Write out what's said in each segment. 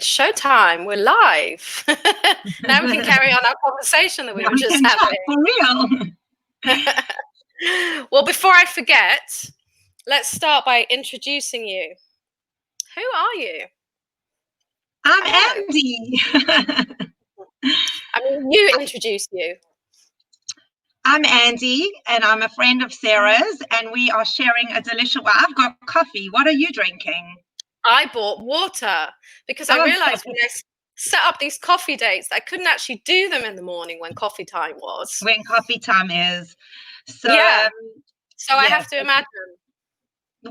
showtime. We're live. Now we can carry on our conversation that we were just having. For real. Well, before I forget, let's start by introducing you. Who are you? I'm Andi. I mean, you introduce you. I'm Andi, and I'm a friend of Sarah's, and we are sharing a delicious. Well, I've got coffee. What are you drinking? I bought water because I realized when I set up these coffee dates, I couldn't actually do them in the morning when coffee time was. When coffee time is. So, yeah. So I have to imagine.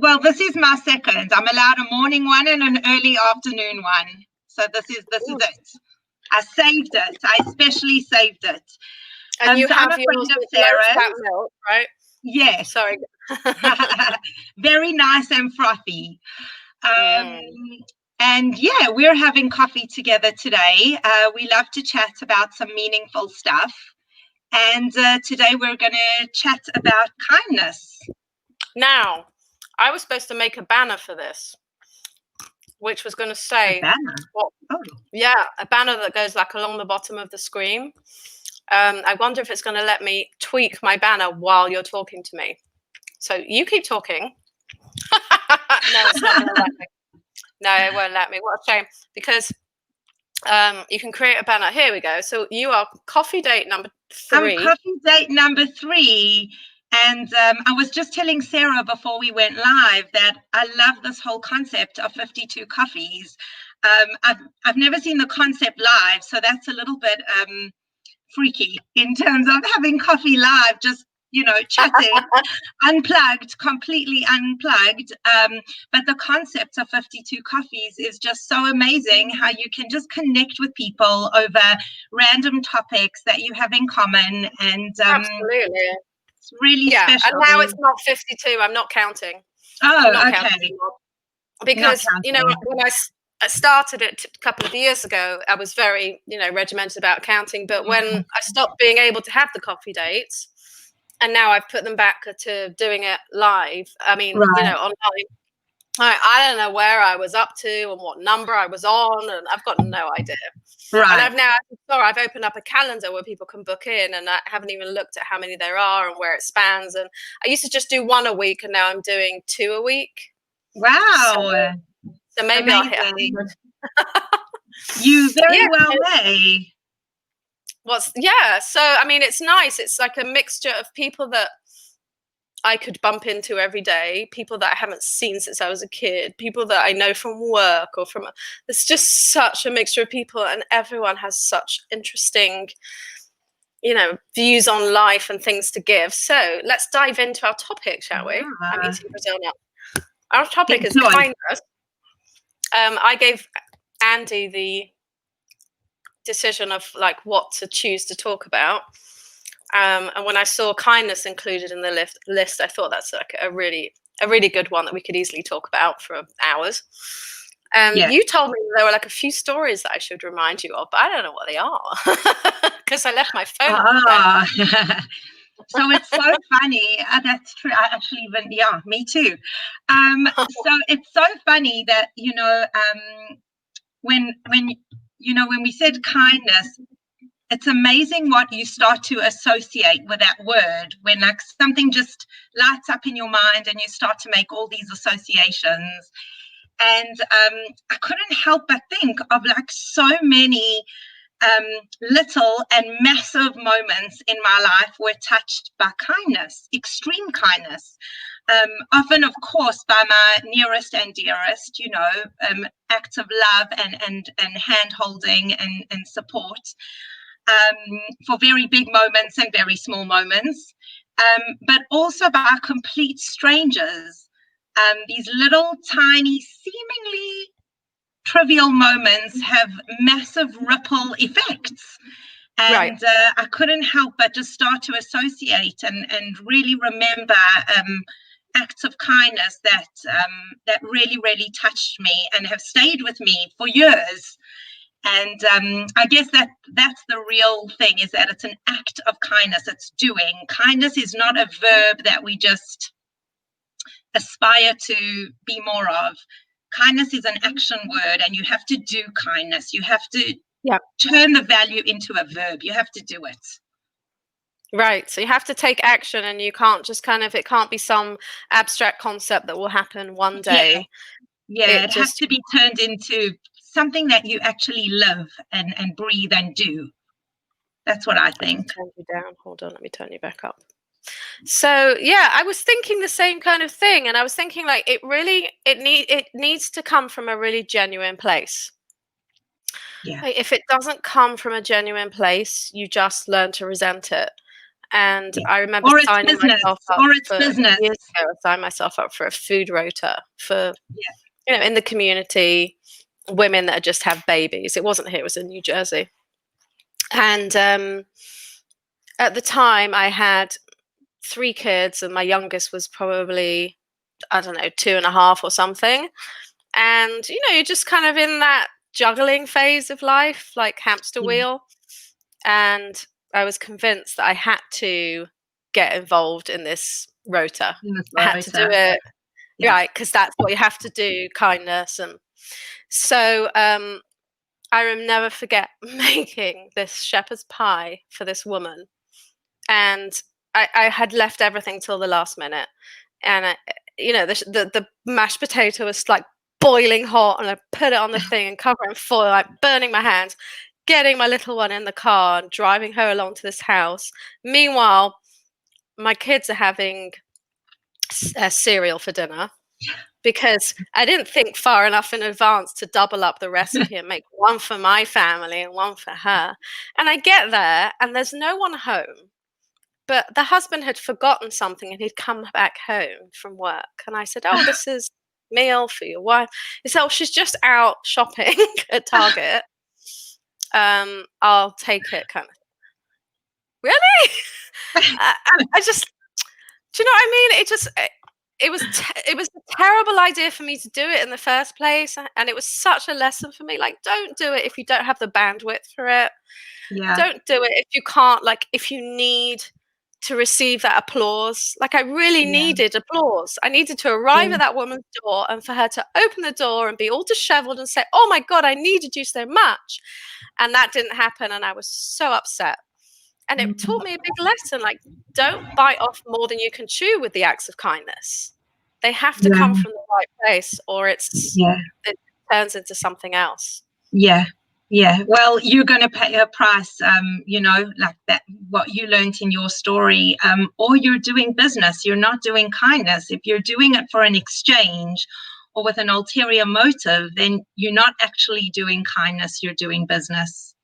Well, this is my second. I'm allowed a morning one and an early afternoon one. So this is it. I saved it. I especially saved it. And you have I'm a friend of Sarah's milk, right? Yes. Sorry. Very nice and frothy. And yeah, we're having coffee together today. We love to chat about some meaningful stuff. And today we're going to chat about kindness. Now, I was supposed to make a banner for this, which was going to say, a banner? A banner that goes like along the bottom of the screen. I wonder if it's going to let me tweak my banner while you're talking to me. So you keep talking. No, it's not going to let me. No, it won't let me. What a shame. Because you can create a banner. Here we go. So you are coffee date number 3. I'm coffee date number 3. And I was just telling Sarah before we went live that I love this whole concept of 52 coffees. I've never seen the concept live, so that's a little bit freaky in terms of having coffee live, just chatting, completely unplugged. But the concept of 52 coffees is just so amazing, how you can just connect with people over random topics that you have in commmen. And absolutely, it's really special. And now it's not 52. I'm not counting. Okay. Because when I started it a couple of years ago, I was very regimented about counting. But when I stopped being able to have the coffee dates, and now I've put them back to doing it live. I mean, online. I don't know where I was up to and what number I was on, and I've got no idea. Right. And I've opened up a calendar where people can book in, and I haven't even looked at how many there are and where it spans. And I used to just do 1 a week, and now I'm doing 2 a week. Wow. So maybe I'll hit 100. You very well may. So I mean, it's nice. It's like a mixture of people that I could bump into every day, people that I haven't seen since I was a kid, people that I know from work or from. It's just such a mixture of people, and everyone has such interesting, views on life and things to give. So let's dive into our topic, shall we? I'm eating Brazil nut. Our topic is kindness. I gave Andi the decision of what to choose to talk about. And when I saw kindness included in the list, I thought that's like a really good one that we could easily talk about for hours. You told me there were like a few stories that I should remind you of, but I don't know what they are because I left my phone. So it's so funny. That's true. I actually me too. So it's so funny that when we said kindness, it's amazing what you start to associate with that word when something just lights up in your mind and you start to make all these associations. And I couldn't help but think of so many little and massive moments in my life were touched by kindness, extreme kindness. Often, of course, by my nearest and dearest, acts of love and hand holding and support. For very big moments and very small moments, but also by complete strangers. These little, tiny, seemingly trivial moments have massive ripple effects. And I couldn't help but just start to associate and really remember acts of kindness that really, really touched me and have stayed with me for years. And I guess that's the real thing, is that it's an act of kindness. It's doing. Kindness is not a verb that we just aspire to be more of. Kindness is an action word, and you have to do kindness. You have to turn the value into a verb. You have to do it. Right. So you have to take action, and you can't just it can't be some abstract concept that will happen one day. Yeah, it has to be turned into something that you actually live and breathe and do. That's what I think. Turn you down. Hold on, let me turn you back up. So yeah, I was thinking the same kind of thing, and I was thinking like it needs to come from a really genuine place. Yeah. Like, if it doesn't come from a genuine place, you just learn to resent it. And I remember signing myself up for years ago. I signed myself up for a food rota for in the community, women that just have babies. It wasn't here; it was in New Jersey. And at the time, I had 3 kids, and my youngest was probably, I don't know, 2.5 or something. And you're just kind of in that juggling phase of life, like hamster wheel. And I was convinced that I had to get involved in this rota. I had to do it, right? Because that's what you have to do, kindness. And so I will never forget making this shepherd's pie for this woman. And I had left everything till the last minute. And, the mashed potato was like boiling hot, and I put it on the thing and cover it in foil, like burning my hands, getting my little one in the car and driving her along to this house. Meanwhile, my kids are having cereal for dinner because I didn't think far enough in advance to double up the recipe and make one for my family and one for her. And I get there and there's no one home. But the husband had forgotten something and he'd come back home from work. And I said, "Oh, this is meal for your wife." He said, "Oh, she's just out shopping at Target. I'll take it," kind of. Really? I just, do you know what I mean? It was a terrible idea for me to do it in the first place. And it was such a lesson for me. Like, don't do it if you don't have the bandwidth for it. Yeah. Don't do it if you can't, like, if you need to receive that applause. Like, I really needed applause. I needed to arrive at that woman's door and for her to open the door and be all disheveled and say, "Oh my God, I needed you so much." And that didn't happen. And I was so upset. And it taught me a big lesson. Like, don't bite off more than you can chew with the acts of kindness. They have to come from the right place, or it turns into something else. Yeah. Well, you're going to pay a price, like that, what you learned in your story, or you're doing business. You're not doing kindness. If you're doing it for an exchange or with an ulterior motive, then you're not actually doing kindness. You're doing business.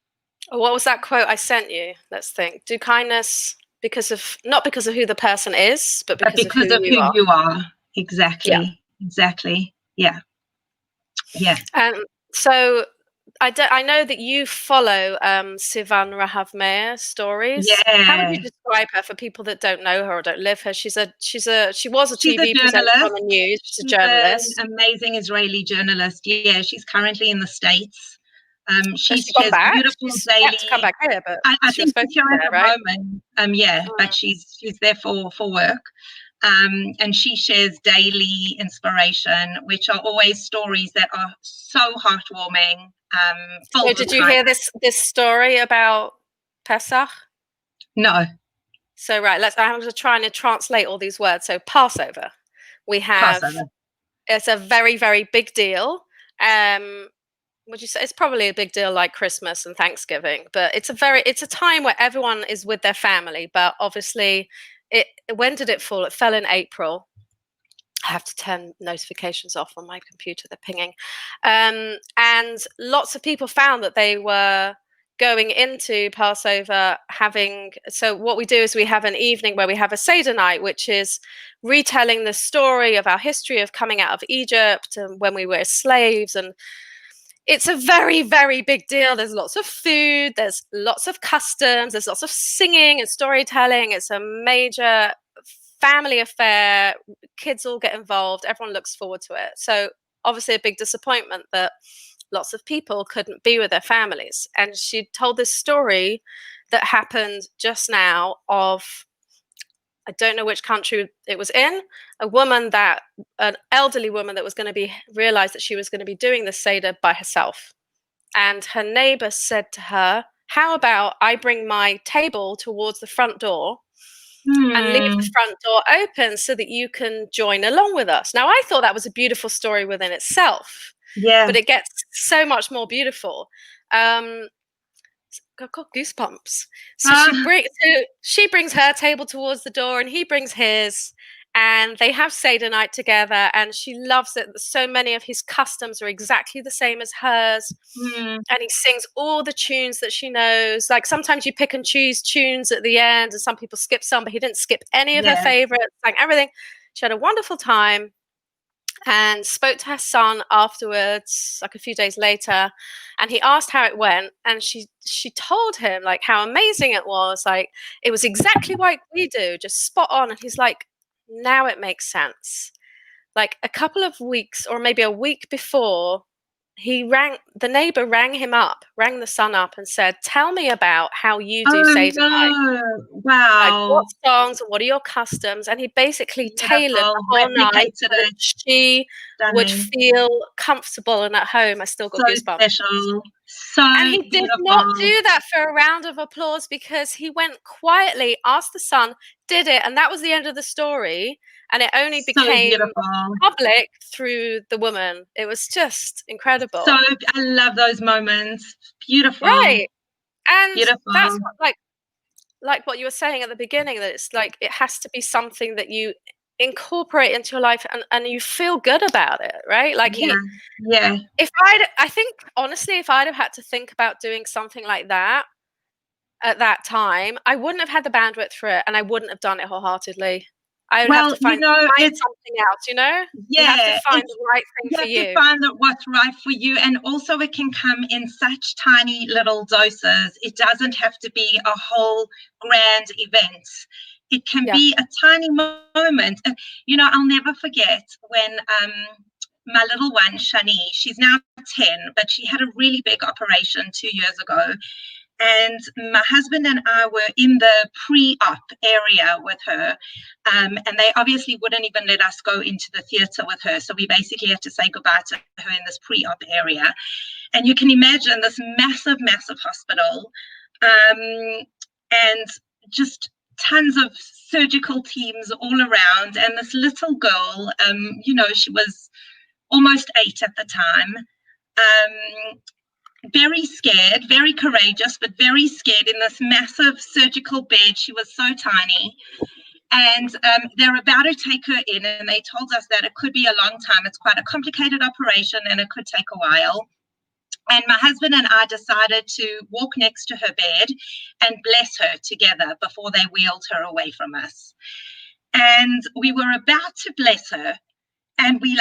What was that quote I sent you? Let's think. Do kindness not because of who the person is, but because of who you are. Exactly. Yeah. So I know that you follow Sivan Rahav stories. Yeah. How would you describe her for people that don't know her or don't live her? She was a TV presenter on the news. She's a journalist. An amazing Israeli journalist. Yeah, she's currently in the States. She shares beautiful daily. To come back here, but I think she's here at the moment. But she's there for work. And she shares daily inspiration, which are always stories that are so heartwarming. So did you hear this story about Pesach? No. So I'm just trying to translate all these words. So Passover, we have. Passover. It's a very, very big deal. Would you say it's probably a big deal like Christmas and Thanksgiving, but it's a time where everyone is with their family. But obviously, when did it fall? It fell in April. I have to turn notifications off on my computer. They're pinging. And lots of people found that they were going into Passover so what we do is we have an evening where we have a Seder night, which is retelling the story of our history of coming out of Egypt and when we were slaves. And it's a very, very big deal. There's lots of food, there's lots of customs, there's lots of singing and storytelling. It's a major family affair. Kids all get involved. Everyone looks forward to it. So obviously a big disappointment that lots of people couldn't be with their families. And she told this story that happened just now of I don't know which country it was in, an elderly woman that was going to be realized that she was going to be doing the Seder by herself. And her neighbor said to her, how about I bring my table towards the front door and leave the front door open so that you can join along with us. Now, I thought that was a beautiful story within itself, Yeah. but it gets so much more beautiful. Got goosebumps. So she brings her table towards the door, and he brings his, and they have Seder night together. And she loves it. So many of his customs are exactly the same as hers, and he sings all the tunes that she knows. Like sometimes you pick and choose tunes at the end, and some people skip some, but he didn't skip any of her favorites. Like everything, she had a wonderful time. And spoke to her son afterwards, like a few days later, and he asked how it went, and she told him like how amazing it was, like it was exactly like we do, just spot on. And he's like, now it makes sense. Like a couple of weeks or maybe a week before, the neighbor rang the son up and said, tell me about how you do Seder night. Like Wow. what songs and what are your customs? And he basically tailored the whole night so that she would feel comfortable and at home. I still got goosebumps. Special. So and he did not do that for a round of applause, because he went quietly, asked the son, did it, and that was the end of the story. And it only became public through the woman. It was just incredible. So I love those moments. Beautiful. Right. And that's what, like what you were saying at the beginning, that it's like it has to be something that you incorporate into your life and you feel good about it, right? Like I think honestly, if I'd have had to think about doing something like that at that time, I wouldn't have had the bandwidth for it, and I wouldn't have done it wholeheartedly. I would have to find something else, you know? You have to find the right thing for you. You have to find what's right for you. And also it can come in such tiny little doses. It doesn't have to be a whole grand event. It can be a tiny moment. You know, I'll never forget when my little one, Shani, she's now 10, but she had a really big operation 2 years ago. And my husband and I were in the pre-op area with her, and they obviously wouldn't even let us go into the theatre with her. So we basically had to say goodbye to her in this pre-op area. And you can imagine this massive, massive hospital, and just tons of surgical teams all around. And this little girl, you know, she was almost 8 at the time, very scared, very courageous, but very scared in this massive surgical bed. She was so tiny. And they're about to take her in, and they told us that it could be a long time. It's quite a complicated operation, and it could take a while. And my husband and I decided to walk next to her bed and bless her together before they wheeled her away from us. And we were about to bless her, and we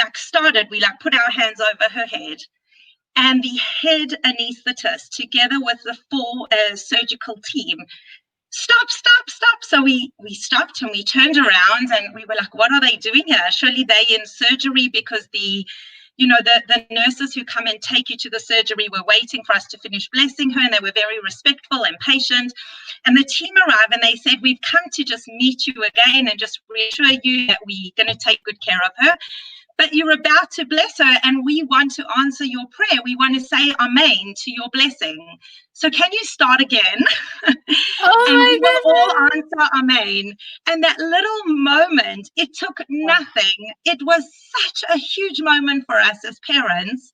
put our hands over her head. And the head anaesthetist, together with the 4 surgical team, stop. So we stopped and we turned around and we were like, what are they doing here? Surely they're in surgery, because the nurses who come and take you to the surgery were waiting for us to finish blessing her, and they were very respectful and patient. And the team arrived and they said, we've come to just meet you again and just reassure you that we're going to take good care of her. But you're about to bless her, and we want to answer your prayer. We want to say amen to your blessing. So can you start again? And we will all answer amen. And that little moment, it took nothing. It was such a huge moment for us as parents.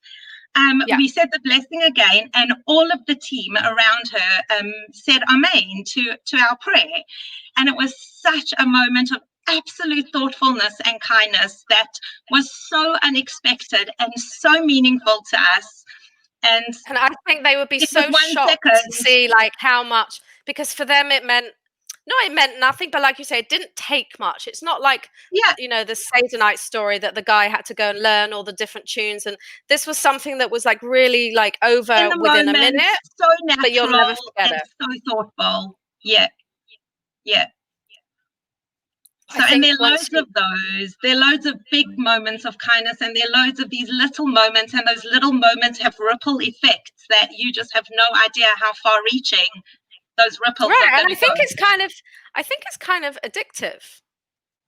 We said the blessing again, and all of the team around her said amen to our prayer. And it was such a moment of absolute thoughtfulness and kindness that was so unexpected and so meaningful to us. And I think they would be so shocked to see like how much, because for them it meant nothing, but like you say, it didn't take much. It's not like you know, the Seder night story that the guy had to go and learn all the different tunes, and this was something that was like really like over within a minute, so natural, but you'll never forget it. So thoughtful. So, and there are loads of those. There are loads of big moments of kindness, and there are loads of these little moments, and those little moments have ripple effects that you just have no idea how far-reaching those ripples are. And I think it's kind of addictive.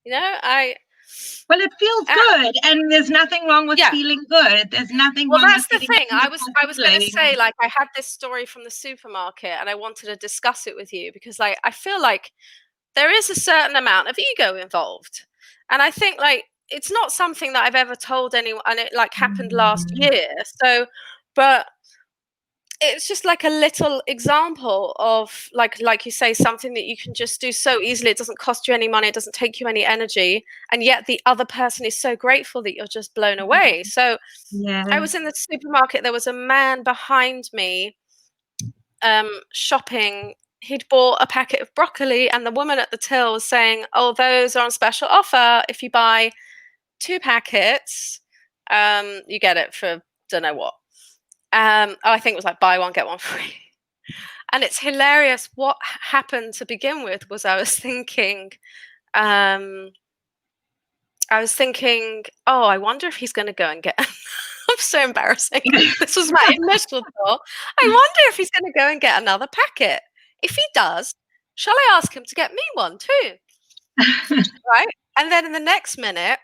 Well, it feels good, and there's nothing wrong with Yeah. feeling good. There's nothing Well, wrong with that's the getting a thing. I wonderful was going to feeling. say, like, I had this story from the supermarket, and I wanted to discuss it with you because, like, I feel like there is a certain amount of ego involved, and I think, like, it's not something that I've ever told anyone, and it like happened last year. So, but it's just like a little example of like you say, something that you can just do so easily. It doesn't cost you any money, it doesn't take you any energy, and yet the other person is so grateful that you're just blown away. So Yeah. I was in the supermarket, there was a man behind me shopping. He'd bought a packet of broccoli, and the woman at the till was saying, "Oh, those are on special offer. If you buy 2 packets, you get it for don't know what." I think it was like buy one get one free. And it's hilarious. What happened to begin with was um, oh, I wonder if he's going to go and get. I'm so embarrassing. This was my initial thought. I wonder if he's going to go and get another packet. If he does, shall I ask him to get me one too? Right? And then in the next minute,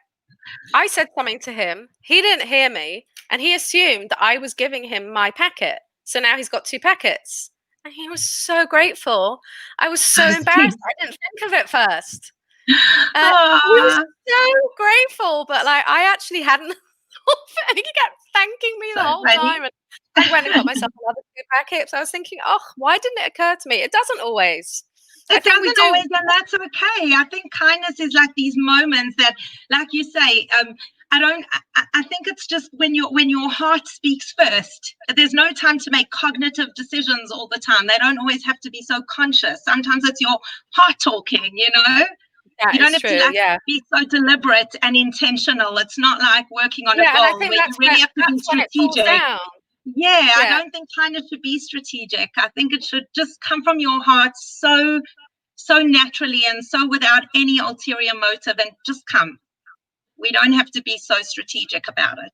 I said something to him. He didn't hear me, and he assumed that I was giving him my packet. So now he's got 2 packets. And he was so grateful. I was so embarrassed. I didn't think of it first. He was so grateful, but like I actually hadn't and he kept thanking me the whole time. And I went and got myself another 2 packets. I was thinking, oh, why didn't it occur to me? It doesn't always. It doesn't always, and that's okay. I think kindness is like these moments that, like you say, I think it's just when your heart speaks first. There's no time to make cognitive decisions all the time. They don't always have to be so conscious. Sometimes it's your heart talking, you know? You don't have to be so deliberate and intentional. It's not like working on a goal where you really have to be strategic. Yeah, I don't think kindness should be strategic. I think it should just come from your heart so naturally and so without any ulterior motive, and just come. We don't have to be so strategic about it.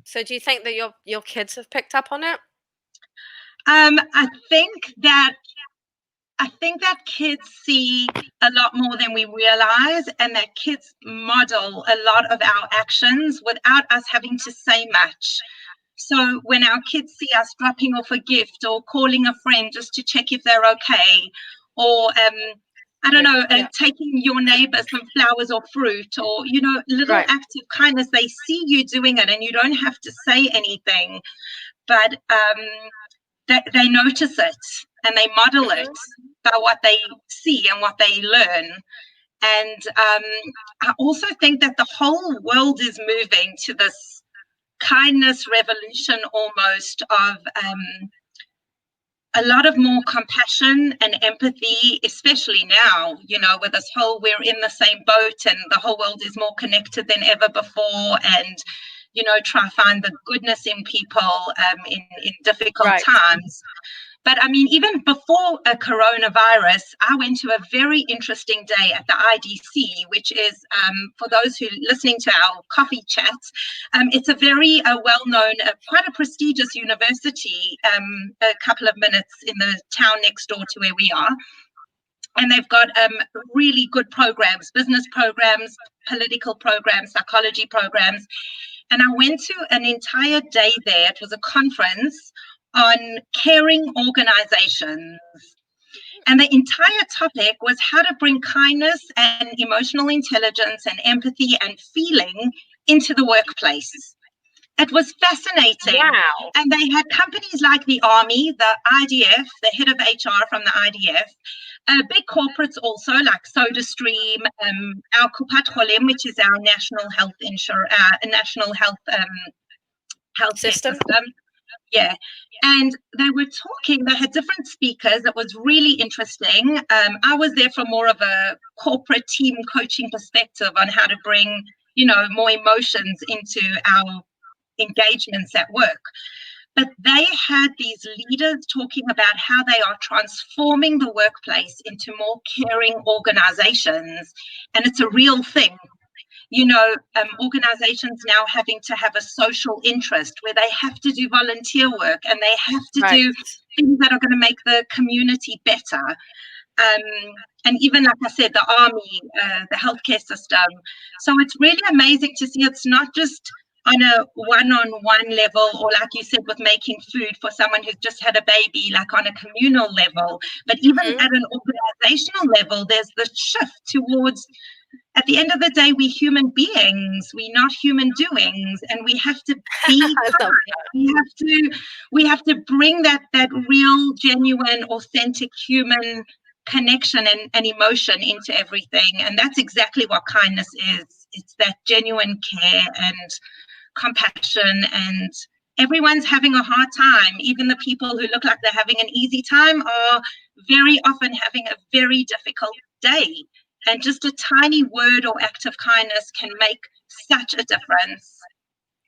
So do you think that your kids have picked up on it? I think that kids see a lot more than we realize, and that kids model a lot of our actions without us having to say much. So when our kids see us dropping off a gift or calling a friend just to check if they're okay, or I don't know, taking your neighbor some flowers or fruit, or, you know, little acts of kindness, they see you doing it and you don't have to say anything, but they notice it and they model it by what they see and what they learn. And I also think that the whole world is moving to this kindness revolution almost of a lot of more compassion and empathy, especially now, you know, with this whole, we're in the same boat and the whole world is more connected than ever before, and, you know, try to find the goodness in people in difficult times. But I mean, even before a coronavirus, I went to a very interesting day at the IDC, which is, for those who are listening to our coffee chat, it's a very well-known, quite a prestigious university, a couple of minutes in the town next door to where we are. And they've got really good programs, business programs, political programs, psychology programs. And I went to an entire day there. It was a conference on caring organizations. And the entire topic was how to bring kindness and emotional intelligence and empathy and feeling into the workplace. It was fascinating. Wow. And they had companies like the Army, the IDF, the head of HR from the IDF, big corporates also like SodaStream, our Kupat Kholem, which is our national health national health system. Yeah. And they were talking, they had different speakers. It was really interesting. I was there from more of a corporate team coaching perspective on how to bring, you know, more emotions into our engagements at work. But they had these leaders talking about how they are transforming the workplace into more caring organizations. And it's a real thing. You know, organizations now having to have a social interest where they have to do volunteer work and they have to do things that are going to make the community better. And even, like I said, the army, the healthcare system. So it's really amazing to see it's not just on a one-on-one level, or like you said, with making food for someone who's just had a baby, like on a communal level, but even at an organizational level, there's the shift towards, at the end of the day, we're human beings, we're not human doings, and we have to be kind. We have to bring that real, genuine, authentic human connection and emotion into everything. And that's exactly what kindness is. It's that genuine care and compassion, and everyone's having a hard time. Even the people who look like they're having an easy time are very often having a very difficult day. And just a tiny word or act of kindness can make such a difference.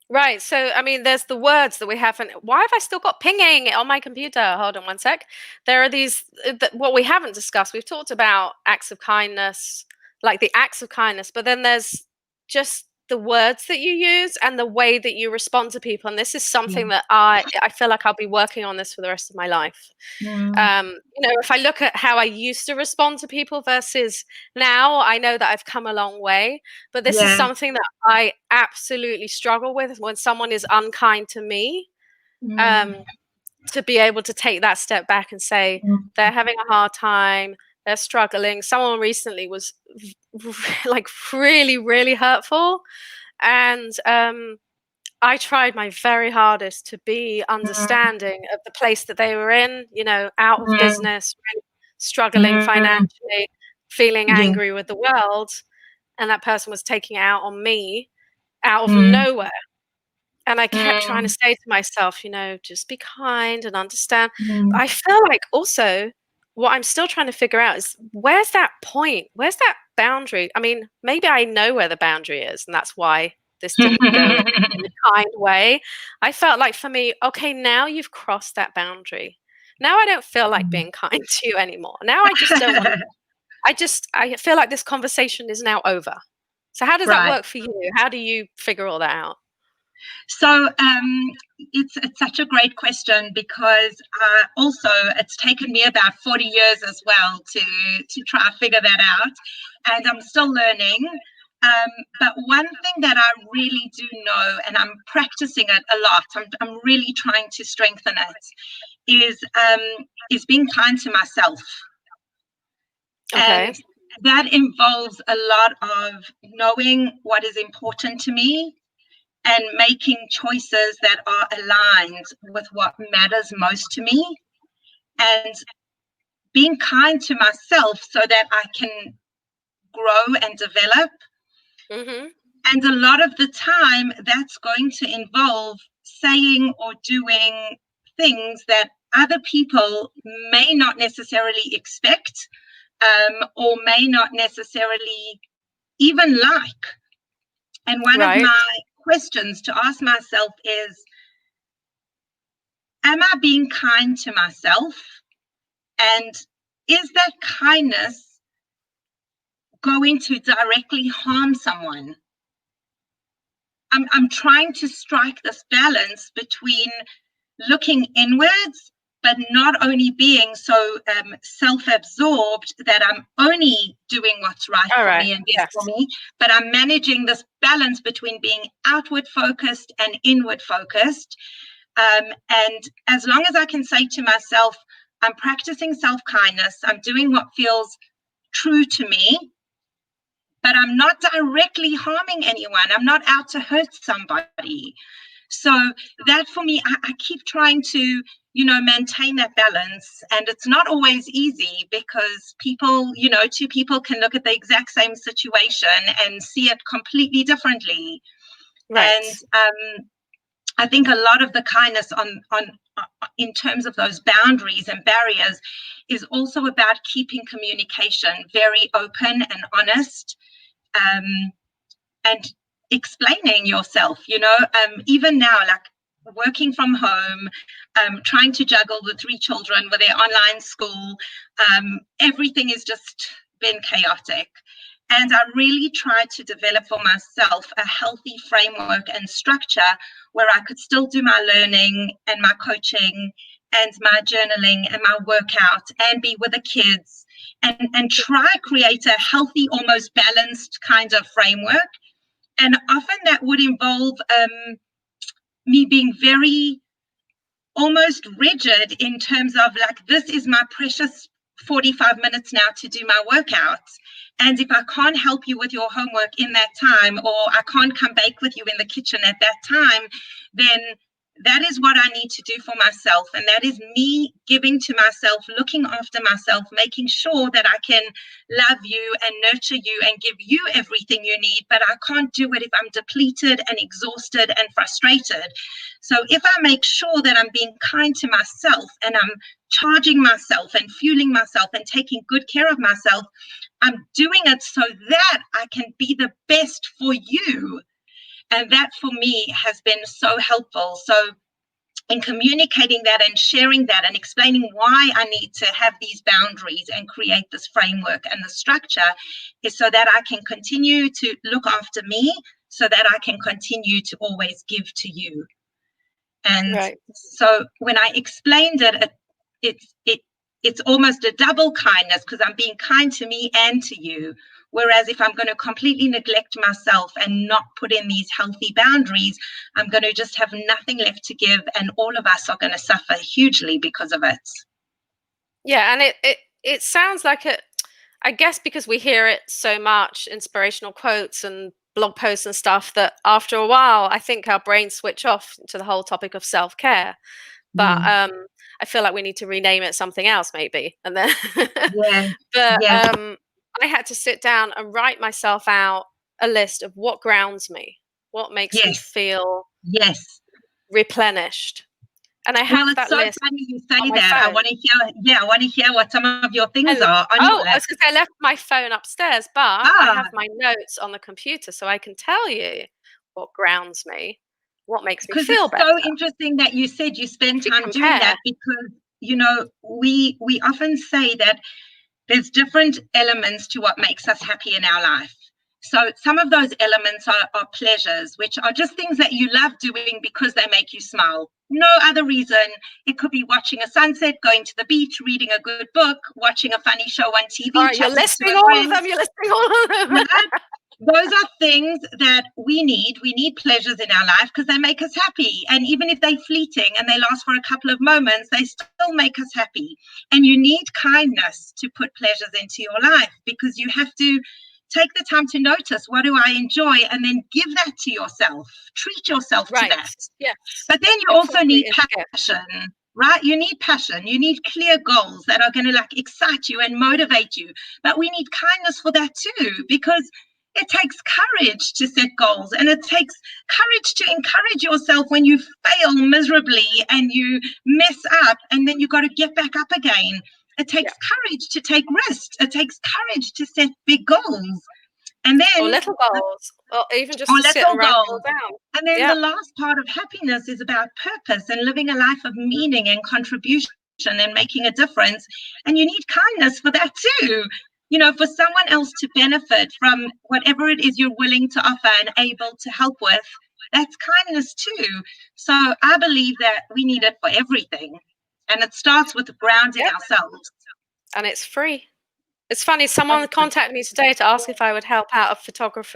Right. So, I mean, there's the words that we haven't. Why have I still got pinging on my computer? Hold on one sec. There are these, what we haven't discussed. We've talked about acts of kindness, like the acts of kindness, but then there's just the words that you use and the way that you respond to people. And this is something that I feel like I'll be working on this for the rest of my life. If I look at how I used to respond to people versus now, I know that I've come a long way, but this is something that I absolutely struggle with when someone is unkind to me, to be able to take that step back and say they're having a hard time, they're struggling. Someone recently was like really, really hurtful, and I tried my very hardest to be understanding of the place that they were in, out of business, really struggling financially, feeling angry with the world. And that person was taking it out on me out of nowhere. And I kept trying to say to myself, just be kind and understand. But I feel like also what I'm still trying to figure out is, where's that point? Where's that boundary? I mean, maybe I know where the boundary is, and that's why this didn't go in a kind way. I felt like, for me, okay, now you've crossed that boundary. Now I don't feel like being kind to you anymore. Now I just don't want to. I feel like this conversation is now over. So how does that work for you? How do you figure all that out? So it's such a great question, because also it's taken me about 40 years as well to try to figure that out, and I'm still learning. But one thing that I really do know, and I'm practicing it a lot, I'm really trying to strengthen it, is being kind to myself. Okay. And that involves a lot of knowing what is important to me and making choices that are aligned with what matters most to me, and being kind to myself so that I can grow and develop. And a lot of the time, that's going to involve saying or doing things that other people may not necessarily expect, or may not necessarily even like. And one of my questions to ask myself is, am I being kind to myself? And is that kindness going to directly harm someone? I'm trying to strike this balance between looking inwards, but not only being so self-absorbed that I'm only doing what's right for me and best for me, but I'm managing this balance between being outward focused and inward focused. And as long as I can say to myself, I'm practicing self-kindness, I'm doing what feels true to me, but I'm not directly harming anyone. I'm not out to hurt somebody. So that, for me, I keep trying to, maintain that balance. And it's not always easy, because people, two people can look at the exact same situation and see it completely differently. And I think a lot of the kindness in terms of those boundaries and barriers is also about keeping communication very open and honest, and explaining yourself, even now, like working from home, trying to juggle the 3 children with their online school, everything has just been chaotic. And I really tried to develop for myself a healthy framework and structure where I could still do my learning and my coaching and my journaling and my workout and be with the kids and try create a healthy, almost balanced kind of framework. And often that would involve me being very almost rigid in terms of like, this is my precious 45 minutes now to do my workouts. And if I can't help you with your homework in that time, or I can't come bake with you in the kitchen at that time, then that is what I need to do for myself. And that is me giving to myself, looking after myself, making sure that I can love you and nurture you and give you everything you need. But I can't do it if I'm depleted and exhausted and frustrated. So if I make sure that I'm being kind to myself and I'm charging myself and fueling myself and taking good care of myself, I'm doing it so that I can be the best for you. And that for me has been so helpful. So in communicating that and sharing that and explaining why I need to have these boundaries and create this framework and the structure is so that I can continue to look after me, so that I can continue to always give to you. And so when I explained it's almost a double kindness, because I'm being kind to me and to you. Whereas if I'm going to completely neglect myself and not put in these healthy boundaries, I'm going to just have nothing left to give, and all of us are going to suffer hugely because of it. Yeah, and it sounds like it, I guess because we hear it so much, inspirational quotes and blog posts and stuff, that after a while, I think our brains switch off to the whole topic of self-care. But I feel like we need to rename it something else, maybe. And then, but I had to sit down and write myself out a list of what grounds me, what makes me feel replenished. And I have that list. Well, it's so funny you say that. I want to hear what some of your things are on your list. I was going to say, I left my phone upstairs, but I have my notes on the computer, so I can tell you what grounds me, what makes me feel better. Because it's so interesting that you said you spend time doing that, because, you know, we often say that there's different elements to what makes us happy in our life. So some of those elements are pleasures, which are just things that you love doing because they make you smile. No other reason. It could be watching a sunset, going to the beach, reading a good book, watching a funny show on TV. All right, you're listing all of them. You're listing all of them. Right? Those are things that we need. We need pleasures in our life because they make us happy. And even if they're fleeting and they last for a couple of moments, they still make us happy. And you need kindness to put pleasures into your life, because you have to take the time to notice, what do I enjoy? And then give that to yourself. Treat yourself to that. Yeah. But then you also need passion, right? You need passion. You need clear goals that are going to like excite you and motivate you. But we need kindness for that too, because it takes courage to set goals, and it takes courage to encourage yourself when you fail miserably and you mess up, and then you got to get back up again. It takes courage to take risks. It takes courage to set big goals. And then, or little goals, or even just to sit and write it all down. And then the last part of happiness is about purpose and living a life of meaning and contribution and making a difference. And you need kindness for that too. You know, for someone else to benefit from whatever it is you're willing to offer and able to help with, that's kindness too. So I believe that we need it for everything. And it starts with grounding ourselves. And it's free. It's funny, someone contacted me today to ask if I would help out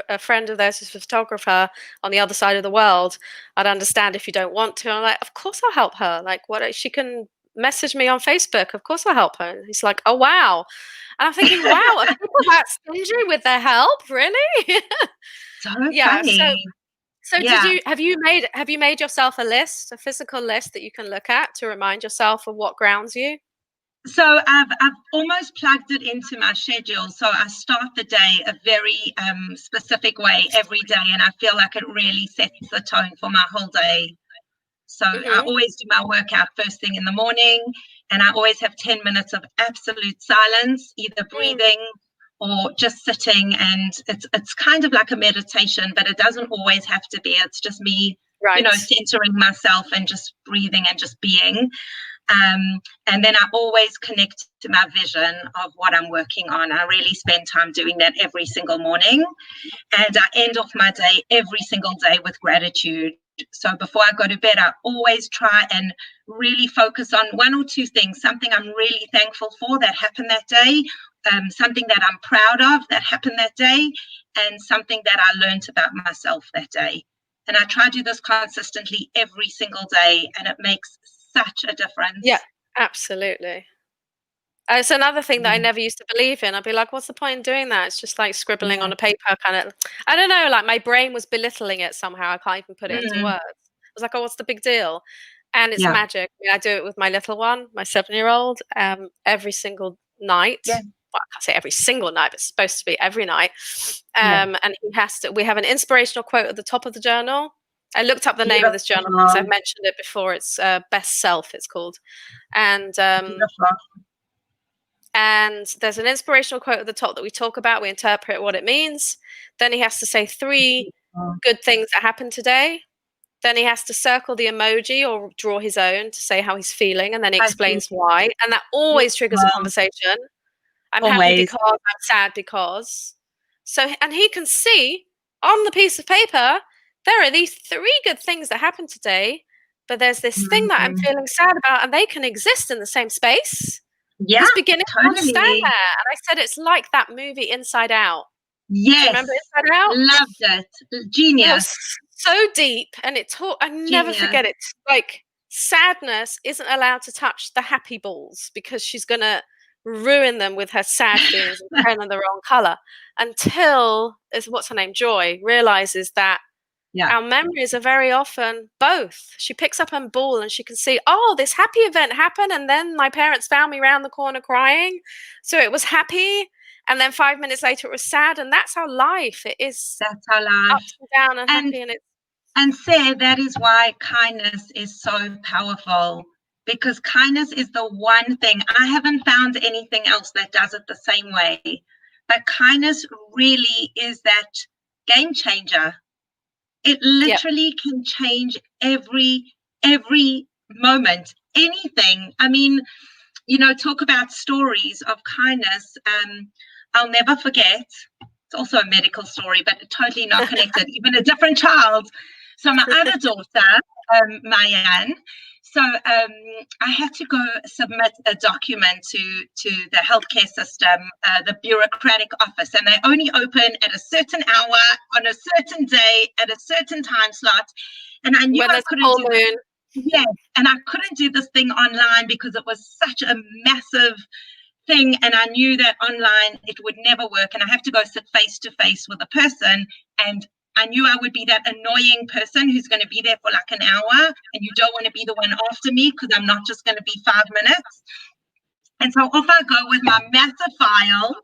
a friend of theirs who's a photographer on the other side of the world. I'd understand if you don't want to. And I'm like, of course I'll help her. Like, she can message me on Facebook. Of course I'll help her. And he's like, oh, wow. And I'm thinking, wow, are people that stingy with their help? Really? So funny. So have you made yourself a list, a physical list that you can look at to remind yourself of what grounds you? So I've almost plugged it into my schedule. So I start the day a very specific way every day, and I feel like it really sets the tone for my whole day. So I always do my workout first thing in the morning, and I always have 10 minutes of absolute silence, either breathing or just sitting. And it's kind of like a meditation, but it doesn't always have to be. It's just me, you know, centering myself and just breathing and just being. And then I always connect to my vision of what I'm working on. I really spend time doing that every single morning. And I end off my day every single day with gratitude. So before I go to bed, I always try and really focus on one or two things, something I'm really thankful for that happened that day, something that I'm proud of that happened that day, and something that I learned about myself that day. And I try to do this consistently every single day, and it makes such a difference. Yeah, absolutely. It's another thing that I never used to believe in. I'd be like, what's the point in doing that? It's just like scribbling on a paper, kind of. I don't know, like my brain was belittling it somehow. I can't even put it into words. I was like, oh, what's the big deal? And it's magic. I mean, I do it with my little one, my 7-year-old, every single night. Yeah. Well, I can't say every single night, but it's supposed to be every night. And he has to, we have an inspirational quote at the top of the journal. I looked up the name of this journal because I've mentioned it before. It's Best Self, it's called. And there's an inspirational quote at the top that we talk about. We interpret what it means. Then he has to say 3 good things that happened today. Then he has to circle the emoji or draw his own to say how he's feeling, and then he explains why. And that always triggers a conversation. I'm happy because, I'm sad because. So, and he can see on the piece of paper, there are these 3 good things that happened today, but there's this thing that I'm feeling sad about, and they can exist in the same space. Yeah, he's beginning to understand that. And I said, it's like that movie Inside Out. Yes. Do you remember Inside Out? Loved it. Genius. So deep, and it taught, I never forget it. Like, sadness isn't allowed to touch the happy balls because she's going to ruin them with her sad feelings and paint them the wrong color, until, what's her name, Joy, realizes that our memories are very often both. She picks up a ball and she can see, oh, this happy event happened, and then my parents found me round the corner crying, so it was happy, and then 5 minutes later it was sad. And that's our life. It is. That's our life. Ups and down and happy. And Sarah, that is why kindness is so powerful, because kindness is the one thing. I haven't found anything else that does it the same way. But kindness really is that game changer. It literally can change every moment, anything. I mean, talk about stories of kindness. I'll never forget. It's also a medical story, but totally not connected, even a different child. So my other daughter, Mayan, so I had to go submit a document to the healthcare system, the bureaucratic office, and they only open at a certain hour on a certain day at a certain time slot. And I knew I couldn't do this. Yeah, and I couldn't do this thing online because it was such a massive thing, and I knew that online it would never work, and I have to go sit face to face with a person, and I knew I would be that annoying person who's going to be there for like an hour, and you don't want to be the one after me because I'm not just going to be 5 minutes. And so off I go with my massive file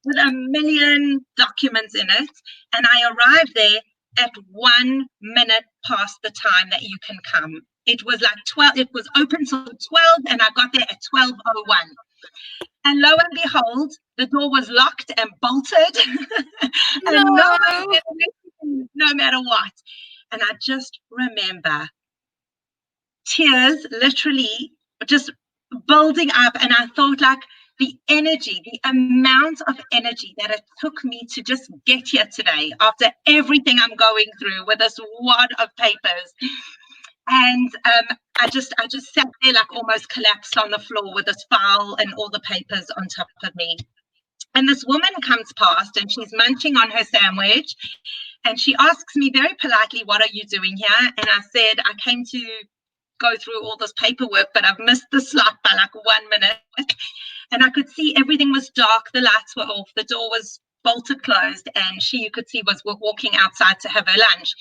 with 1 million documents in it, and I arrived there at 1 minute past the time that you can come. It was like 12, it was open till 12, and I got there at 12:01. And lo and behold, the door was locked and bolted. And nobody said anything, no matter what. And I just remember tears literally just building up. And I thought, like, the energy, the amount of energy that it took me to just get here today after everything I'm going through with this wad of papers. And I just sat there, like almost collapsed on the floor with this file and all the papers on top of me. And this woman comes past and she's munching on her sandwich, and she asks me very politely, what are you doing here? And I said, I came to go through all this paperwork, but I've missed the slot by like 1 minute. And I could see everything was dark, the lights were off, the door was bolted closed, and you could see was walking outside to have her lunch.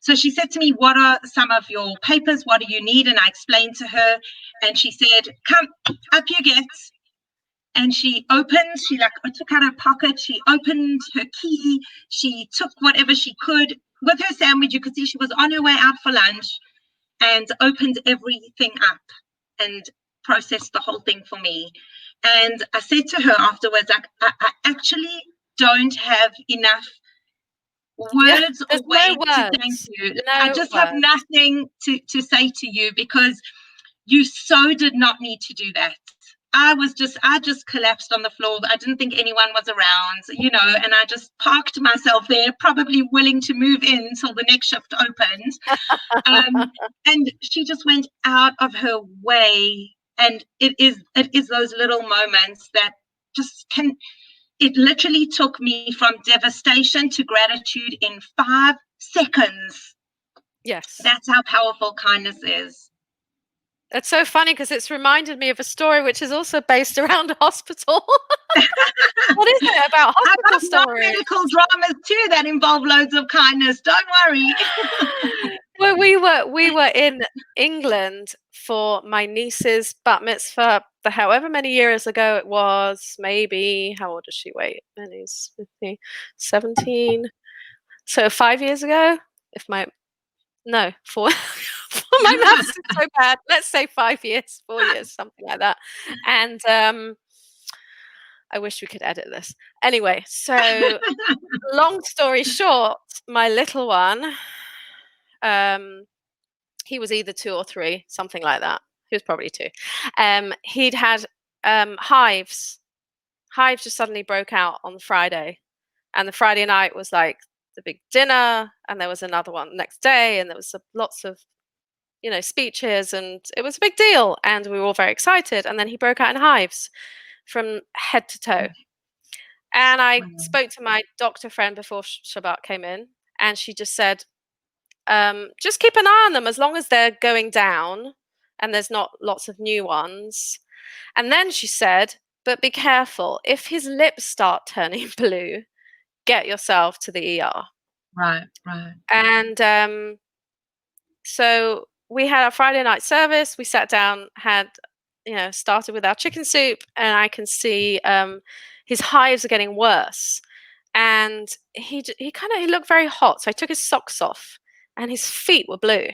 So she said to me, what are some of your papers? What do you need? And I explained to her, and she said, come, up you get. And she opened, she took out her pocket, she opened her key, she took whatever she could. With her sandwich, you could see she was on her way out for lunch, and opened everything up and processed the whole thing for me. And I said to her afterwards, like, I actually don't have enough words or ways to thank you. I just have nothing to say to you, because you so did not need to do that. I just collapsed on the floor. I didn't think anyone was around, and I just parked myself there, probably willing to move in until the next shift opened. And she just went out of her way. And it is those little moments that it literally took me from devastation to gratitude in 5 seconds. Yes. That's how powerful kindness is. It's so funny because it's reminded me of a story which is also based around a hospital. What is it about hospital I've got stories? non-medical dramas too that involve loads of kindness. Don't worry. Well, we were in England for my niece's bat mitzvah, however many years ago it was. Maybe, how old is she? Wait, Annie's 15, 17. So 5 years ago. If my No, 4. My maths is so bad. Let's say 5 years, 4 years, something like that. And I wish we could edit this. Anyway, so long story short, my little one, he was either 2 or 3, something like that. He was probably 2. He'd had hives. Hives just suddenly broke out on Friday, and the Friday night was like the big dinner, and there was another one next day, and there was lots of speeches, and it was a big deal, and we were all very excited. And then he broke out in hives from head to toe. And I spoke to my doctor friend before Shabbat came in, and she just said, just keep an eye on them as long as they're going down and there's not lots of new ones. And then she said, but be careful. If his lips start turning blue, get yourself to the ER. Right. And so we had our Friday night service. We sat down, started with our chicken soup, and I can see his hives are getting worse. And he looked very hot. So I took his socks off, and his feet were blue.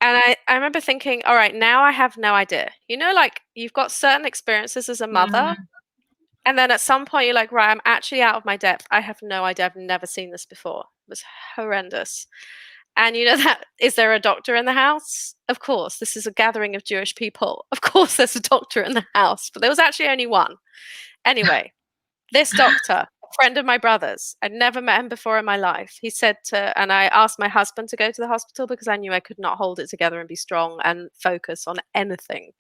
And I remember thinking, all right, now I have no idea. Like you've got certain experiences as a mother, and then at some point you're like, right, I'm actually out of my depth. I have no idea. I've never seen this before. It was horrendous. And is there a doctor in the house? Of course, this is a gathering of Jewish people. Of course, there's a doctor in the house, but there was actually only one. Anyway, this doctor, a friend of my brother's, I'd never met him before in my life. He said and I asked my husband to go to the hospital because I knew I could not hold it together and be strong and focus on anything.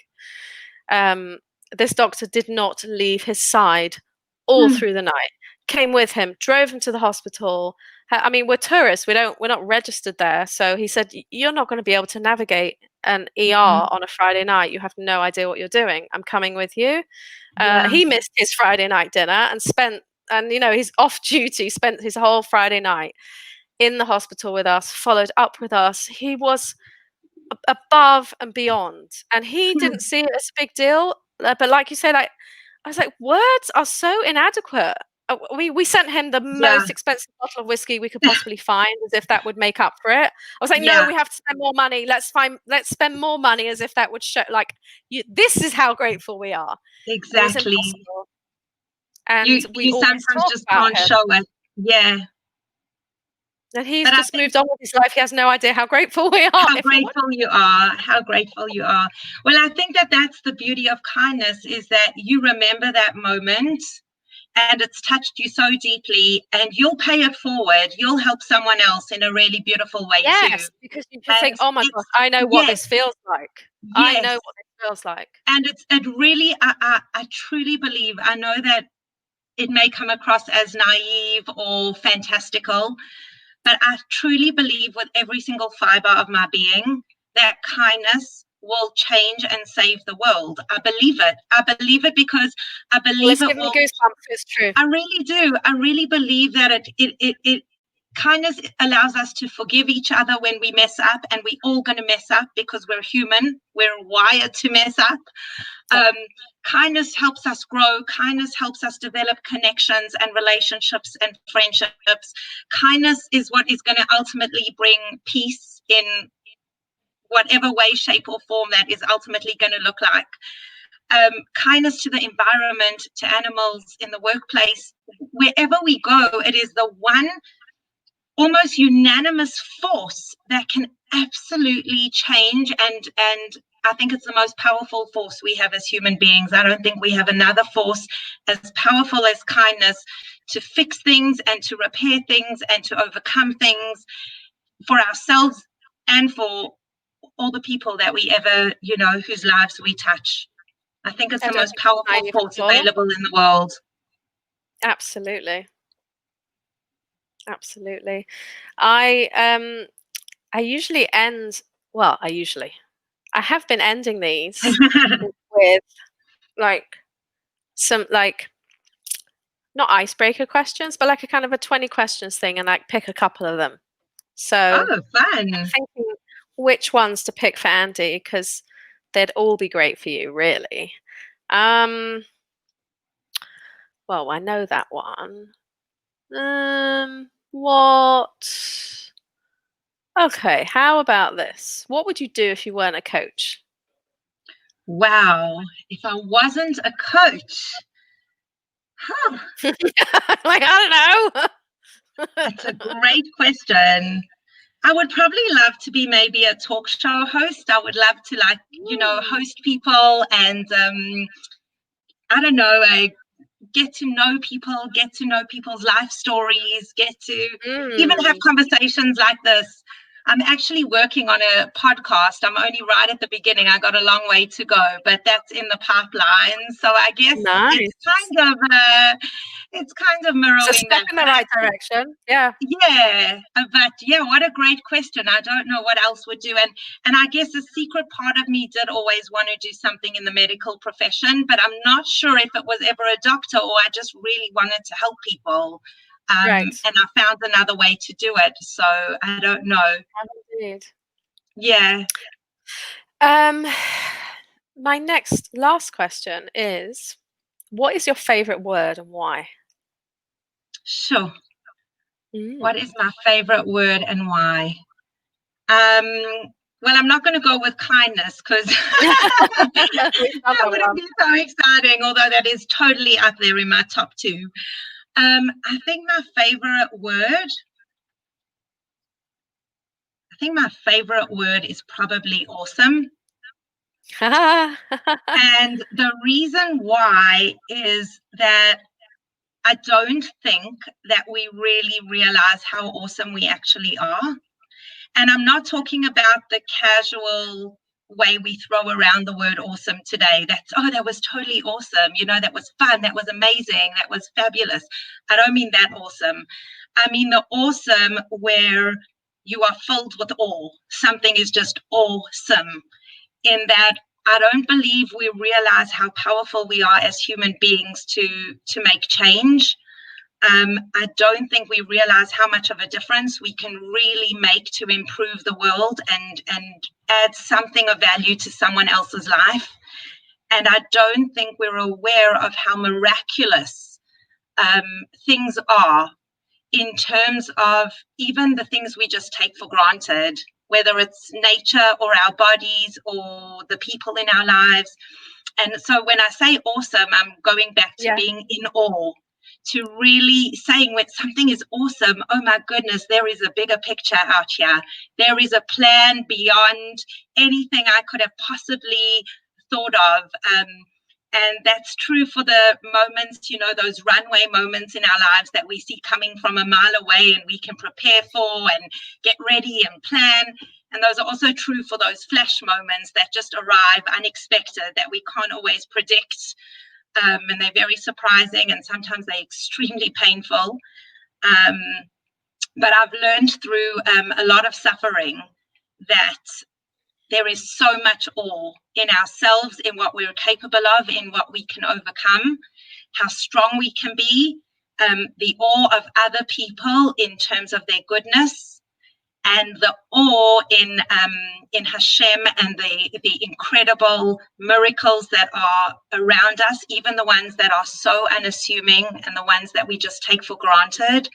This doctor did not leave his side all through the night. Came with him, drove him to the hospital. I mean, we're tourists. We're not registered there. So he said, you're not going to be able to navigate an ER on a Friday night. You have no idea what you're doing. I'm coming with you. He missed his Friday night dinner and he's off duty, spent his whole Friday night in the hospital with us, followed up with us. He was above and beyond, and he didn't see it as a big deal. But like you said, I was like, words are so inadequate. We sent him the most expensive bottle of whiskey we could possibly find, as if that would make up for it. I was like, no, we have to spend more money. Let's spend more money, as if that would show, like, this is how grateful we are. Exactly. And you sometimes just can't show it. Yeah. And he's just moved on with his life. He has no idea how grateful we are. How grateful you are. Well, I think that's the beauty of kindness, is that you remember that moment and it's touched you so deeply, and you'll pay it forward. You'll help someone else in a really beautiful way too. Because you just think, oh my gosh, I know what this feels like. I know what this feels like. And it really, I truly believe, I know that it may come across as naive or fantastical, but I truly believe with every single fiber of my being that kindness will change and save the world. I believe it. I believe it because I believe it will. Goosebumps. It's true. I really do. I really believe that it kindness allows us to forgive each other when we mess up, and we're all going to mess up because we're human. We're wired to mess up. Kindness helps us grow. Kindness helps us develop connections and relationships and friendships. Kindness is what is going to ultimately bring peace in whatever way, shape, or form that is ultimately going to look like. Kindness to the environment, to animals, in the workplace, wherever we go, it is the one almost unanimous force that can absolutely change, and I think it's the most powerful force we have as human beings. I don't think we have another force as powerful as kindness to fix things and to repair things and to overcome things for ourselves and for all the people that we ever, whose lives we touch. I think it's I the don't most think it's powerful naive force at all. available in the world. Absolutely. Absolutely. I usually end, well, I have been ending these with like some like not icebreaker questions, but like a kind of a 20 questions thing and like pick a couple of them. So Oh, I'm fun. thinking which ones to pick for Andy because they'd all be great for you, really. Um, well, I know that one. What? Okay, how about this? What would you do if you weren't a coach? Wow. If I wasn't a coach, huh, Like, I don't know. that's a great question. I would probably love to be maybe a talk show host. I would love to host people and I don't know, get to know people, get to know people's life stories, get to even have Mm, conversations like this. I'm actually working on a podcast. I'm only right at the beginning. I got a long way to go, but that's in the pipeline. So I guess nice. it's kind of It's a mirroring step that. in the right direction. Yeah. Yeah, but yeah, what a great question. I don't know what else would do. And I guess a secret part of me did always want to do something in the medical profession, but I'm not sure if it was ever a doctor or I just really wanted to help people. Right. And I found another way to do it. So I don't know. Indeed. Yeah, Um, my last question is, what is your favorite word and why? sure. What Mm. is my favorite word and why? Well, I'm not going to go with kindness because We've done that that wouldn't one. be so exciting, although that is totally up there in my top two. I think my favorite word is probably awesome. And the reason why is that I don't think that we really realize how awesome we actually are. And I'm not talking about the casual way we throw around the word awesome today. That was totally awesome. That was fun. That was amazing. That was fabulous. I don't mean that awesome. I mean the awesome where you are filled with awe. Something is just awesome in that I don't believe we realize how powerful we are as human beings to make change. I don't think we realize how much of a difference we can really make to improve the world and add something of value to someone else's life. And I don't think we're aware of how miraculous things are in terms of even the things we just take for granted, whether it's nature or our bodies or the people in our lives. And so when I say awesome, I'm going back to Yeah. being in awe, to really saying when something is awesome, oh my goodness, there is a bigger picture out here. There is a plan beyond anything I could have possibly thought of. And that's true for the moments, those runway moments in our lives that we see coming from a mile away and we can prepare for and get ready and plan. And those are also true for those flash moments that just arrive unexpected, that we can't always predict. And they're very surprising and sometimes they're extremely painful. But I've learned through a lot of suffering that there is so much awe in ourselves, in what we're capable of, in what we can overcome, how strong we can be, the awe of other people in terms of their goodness, and the awe in Hashem and the incredible miracles that are around us, even the ones that are so unassuming and the ones that we just take for granted.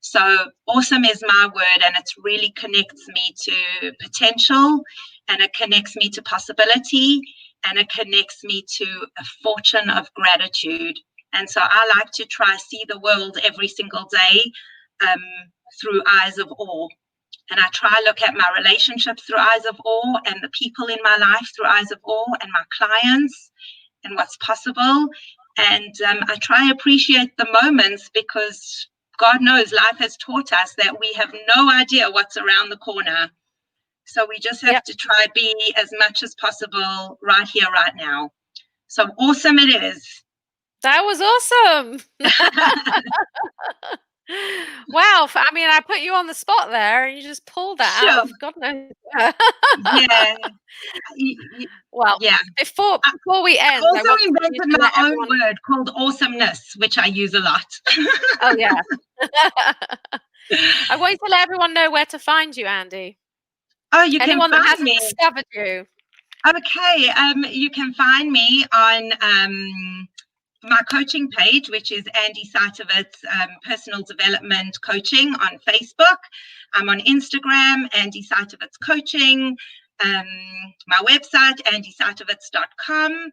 So awesome is my word, and it really connects me to potential, and it connects me to possibility, and it connects me to a fortune of gratitude. And so I like to try see the world every single day through eyes of awe. And I try look at my relationships through eyes of awe and the people in my life through eyes of awe and my clients and what's possible. And I try appreciate the moments because God knows life has taught us that we have no idea what's around the corner. So we just have Yep. to try be as much as possible right here, right now. So awesome it is. That was awesome. Wow. I mean, I put you on the spot there and you just pulled that out Sure. of God knows. Yeah. Well, Yeah. before we I end, I also want you invented to my let own everyone. word called awesomeness, which I use a lot. Oh, yeah. I want you to let everyone know where to find you, Andi. Oh, you can Anyone that find hasn't me. discovered you. Okay. You can find me on my coaching page, which is Andi Saitowitz Personal Development Coaching on Facebook. I'm on Instagram, Andi Saitowitz Coaching. My website, andisaitowitz.com.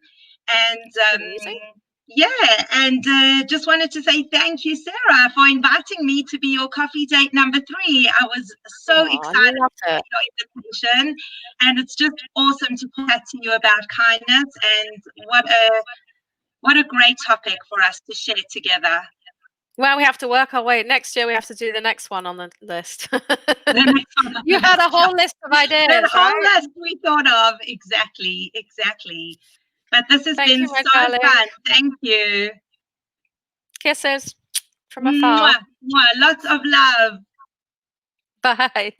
And just wanted to say thank you, Sarah, for inviting me to be your coffee date number 3. I was so excited about your invitation, and it's just awesome to chat to you about kindness, and what a great topic for us to share together. Well, we have to work our way. Next year, we have to do the next one on the list. The next one. You had a whole list of ideas, That whole right? list we thought of. Exactly. But this has been so darling. fun. Thank you. Kisses from afar. Mwah, mwah. Lots of love. Bye.